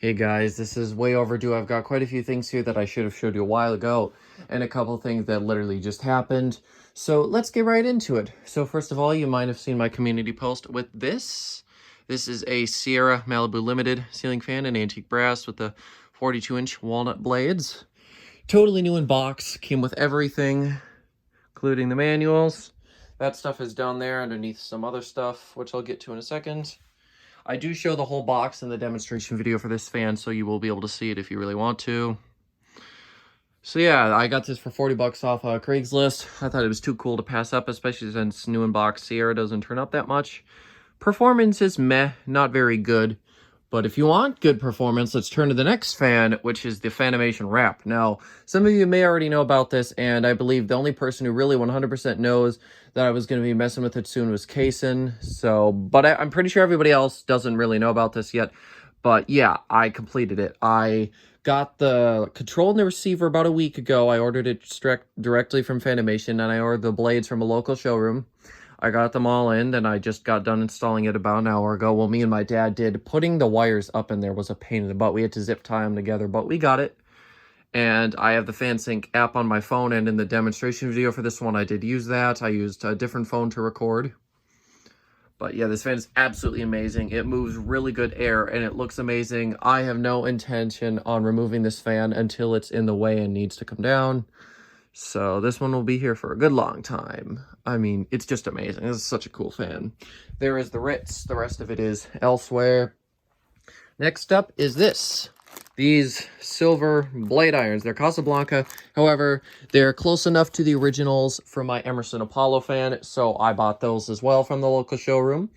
Hey guys, this is way overdue. I've got quite a few things here that I should have showed you a while ago, and a couple things that literally just happened. So let's get right into it. So first of all, you might have seen my community post with this. This is a Sierra Malibu Limited ceiling fan in antique brass with the 42-inch walnut blades. Totally new in box, came with everything, including the manuals. That stuff is down there underneath some other stuff, which I'll get to in a second. I do show the whole box in the demonstration video for this fan, so you will be able to see it if you really want to. So yeah, I got this for 40 bucks off Craigslist. I thought it was too cool to pass up, especially since new in box Sierra doesn't turn up that much. Performance is meh, not very good. But if you want good performance, let's turn to the next fan, which is the Fanimation Wrap. Now, some of you may already know about this, and I believe the only person who really 100% knows that I was going to be messing with it soon was Kaysen. So, but I'm pretty sure everybody else doesn't really know about this yet. But yeah, I completed it. I got the control and the receiver about a week ago. I ordered it directly from Fanimation, and I ordered the blades from a local showroom. I got them all in, and I just got done installing it about an hour ago. Well, me and my dad did. Putting the wires up in there was a pain in the butt. We had to zip tie them together, but we got it. And I have the FanSync app on my phone, and in the demonstration video for this one, I did use that. I used a different phone to record. But yeah, this fan is absolutely amazing. It moves really good air, and it looks amazing. I have no intention on removing this fan until it's in the way and needs to come down. So this one will be here for a good long time. I mean, it's just amazing. This is such a cool fan. There is the Ritz. The rest of it is elsewhere. Next up is this. These silver blade irons. They're Casablanca. However, they're close enough to the originals from my Emerson Apollo fan, so I bought those as well from the local showroom.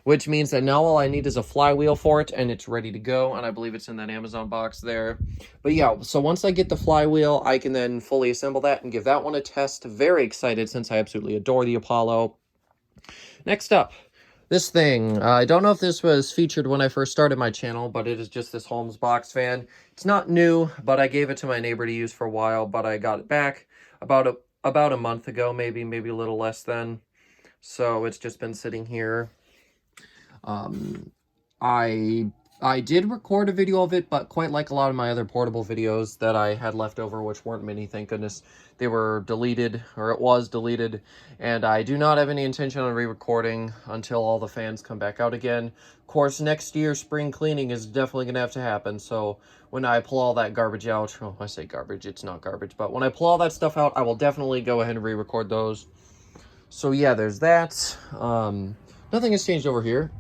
Which means that now all I need is a flywheel for it, and it's ready to go, and I believe it's in that Amazon box there. But yeah, so once I get the flywheel, I can then fully assemble that and give that one a test. Very excited since I absolutely adore the Apollo. Next up, this thing. I don't know if this was featured when I first started my channel, but it is just this Holmes box fan. It's not new, but I gave it to my neighbor to use for a while, but I got it back about a month ago, maybe a little less than. So it's just been sitting here. I did record a video of it, but quite like a lot of my other portable videos that I had left over, which weren't many, thank goodness, they were deleted, or it was deleted, and I do not have any intention on re-recording until all the fans come back out again. Of course, next year, spring cleaning is definitely going to have to happen, so when I pull all that garbage out, well, I say garbage, it's not garbage, but when I pull all that stuff out, I will definitely go ahead and re-record those. So yeah, there's that. Nothing has changed over here.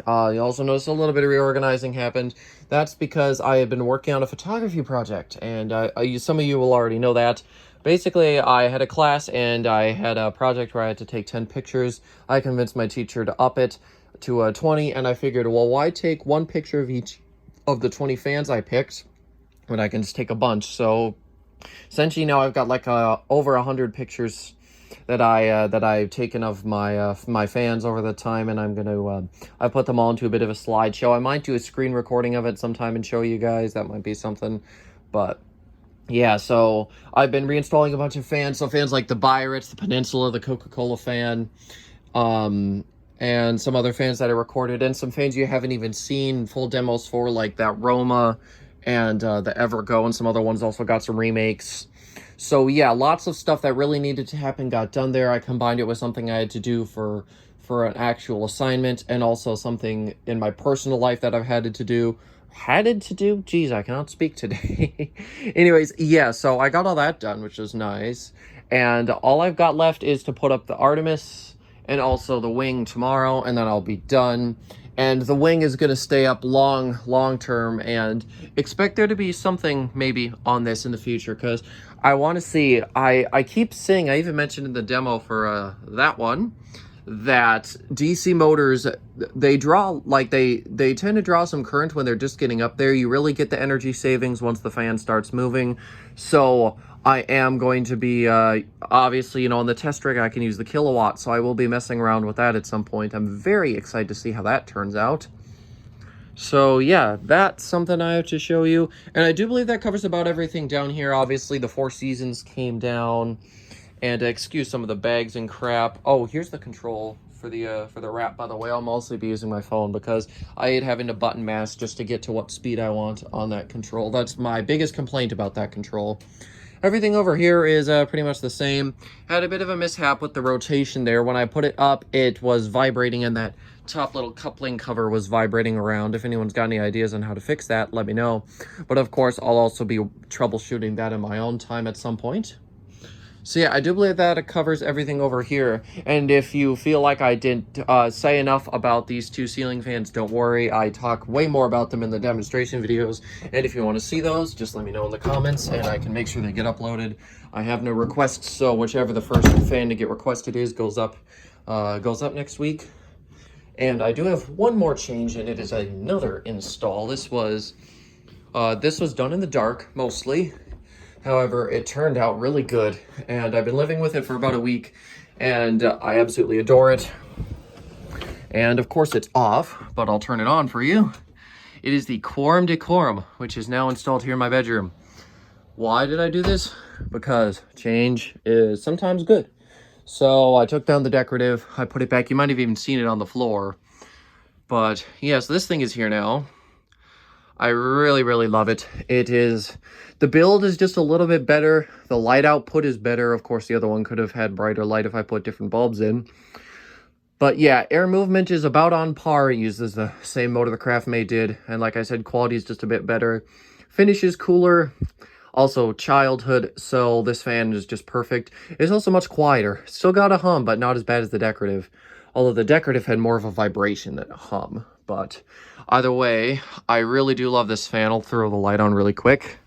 You also notice a little bit of reorganizing happened. That's because I have been working on a photography project, and some of you will already know that. Basically, I had a class, and I had a project where I had to take 10 pictures. I convinced my teacher to up it to 20, and I figured, well, why take one picture of each of the 20 fans I picked when I can just take a bunch? So, essentially, now I've got like over 100 pictures that I've taken of my fans over the time, and I'm gonna I put them all into a bit of a slideshow. I might do a screen recording of it sometime and show you guys. That might be something. But yeah, so I've been reinstalling a bunch of fans. So fans like the Biarritz, the Peninsula, the Coca-Cola fan, and some other fans that I recorded, and some fans you haven't even seen full demos for, like that Roma and the Evergo, and some other ones also got some remakes. So yeah, lots of stuff that really needed to happen got done there. I combined it with something I had to do for an actual assignment, and also something in my personal life that I've had to do. Jeez, I cannot speak today. Anyways, yeah, so I got all that done, which is nice. And all I've got left is to put up the Artemis and also the wing tomorrow, and then I'll be done. And the wing is going to stay up long term, and expect there to be something maybe on this in the future, because I want to see, I keep saying, I even mentioned in the demo for that one, that DC motors, they draw, like, they tend to draw some current when they're just getting up there. You really get the energy savings once the fan starts moving. So I am going to be, obviously, you know, on the test rig, I can use the kilowatt, so I will be messing around with that at some point. I'm very excited to see how that turns out. So yeah, that's something I have to show you. And I do believe that covers about everything down here. Obviously, the Four Seasons came down. And excuse some of the bags and crap. Oh, here's the control for the wrap, by the way. I'll mostly be using my phone because I hate having to button mash just to get to what speed I want on that control. That's my biggest complaint about that control. Everything over here is pretty much the same. Had a bit of a mishap with the rotation there. When I put it up, it was vibrating and that top little coupling cover was vibrating around. If anyone's got any ideas on how to fix that, let me know. But of course, I'll also be troubleshooting that in my own time at some point. So yeah, I do believe that it covers everything over here. And if you feel like I didn't say enough about these two ceiling fans, don't worry. I talk way more about them in the demonstration videos. And if you want to see those, just let me know in the comments and I can make sure they get uploaded. I have no requests, so whichever the first fan to get requested is goes up next week. And I do have one more change, and it is another install. This was done in the dark, mostly. However, it turned out really good, and I've been living with it for about a week, and I absolutely adore it. And of course it's off, but I'll turn it on for you. It is the Quorum Decorum, which is now installed here in my bedroom. Why did I do this? Because change is sometimes good. So I took down the decorative, I put it back. You might have even seen it on the floor. But yeah, so this thing is here now. I really, really love it. The build is just a little bit better. The light output is better. Of course, the other one could have had brighter light if I put different bulbs in. But yeah, air movement is about on par. It uses the same motor the Craftmate did. And like I said, quality is just a bit better. Finish is cooler. Also, childhood, so this fan is just perfect. It's also much quieter. Still got a hum, but not as bad as the decorative. Although the decorative had more of a vibration than a hum. But either way, I really do love this fan. I'll throw the light on really quick.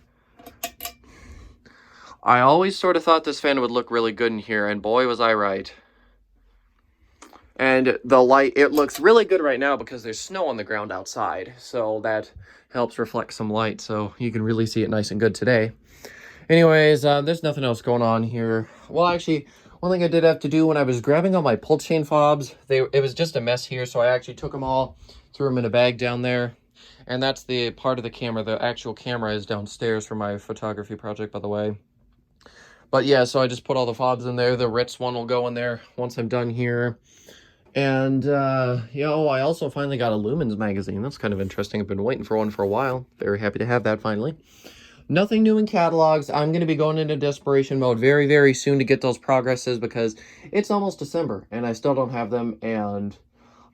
I always sort of thought this fan would look really good in here, and boy was I right. And the light, it looks really good right now because there's snow on the ground outside. So that helps reflect some light, so you can really see it nice and good today. Anyways, there's nothing else going on here. Well, actually, one thing I did have to do when I was grabbing all my pull chain fobs, it was just a mess here, so I actually took them all, threw them in a bag down there. And that's the part of the camera. The actual camera is downstairs for my photography project, by the way. But yeah, so I just put all the fobs in there. The Ritz one will go in there once I'm done here. And, I also finally got a Lumens magazine. That's kind of interesting. I've been waiting for one for a while. Very happy to have that finally. Nothing new in catalogs. I'm going to be going into desperation mode very, very soon to get those progresses because it's almost December and I still don't have them. And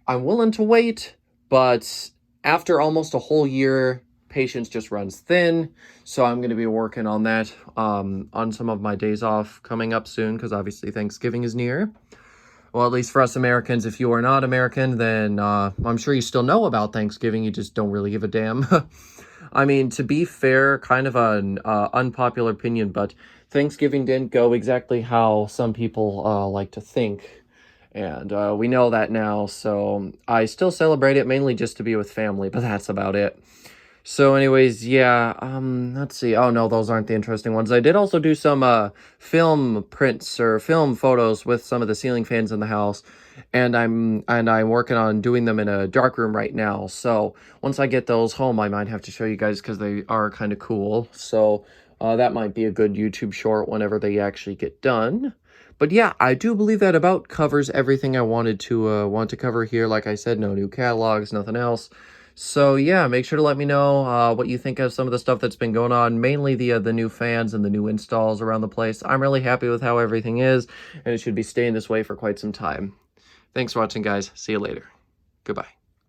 I'm willing to wait, but after almost a whole year, patience just runs thin. So I'm going to be working on that on some of my days off coming up soon because obviously Thanksgiving is near. Well, at least for us Americans, if you are not American, then I'm sure you still know about Thanksgiving. You just don't really give a damn. I mean, to be fair, kind of an unpopular opinion, but Thanksgiving didn't go exactly how some people like to think. And we know that now, so I still celebrate it mainly just to be with family, but that's about it. So anyways, yeah, let's see. Oh, no, those aren't the interesting ones. I did also do some film prints or film photos with some of the ceiling fans in the house, and I'm working on doing them in a dark room right now. So once I get those home, I might have to show you guys because they are kind of cool. So that might be a good YouTube short whenever they actually get done. But yeah, I do believe that about covers everything I wanted to cover here. Like I said, no new catalogs, nothing else. So yeah, make sure to let me know what you think of some of the stuff that's been going on, mainly the new fans and the new installs around the place. I'm really happy with how everything is, and it should be staying this way for quite some time. Thanks for watching, guys. See you later. Goodbye.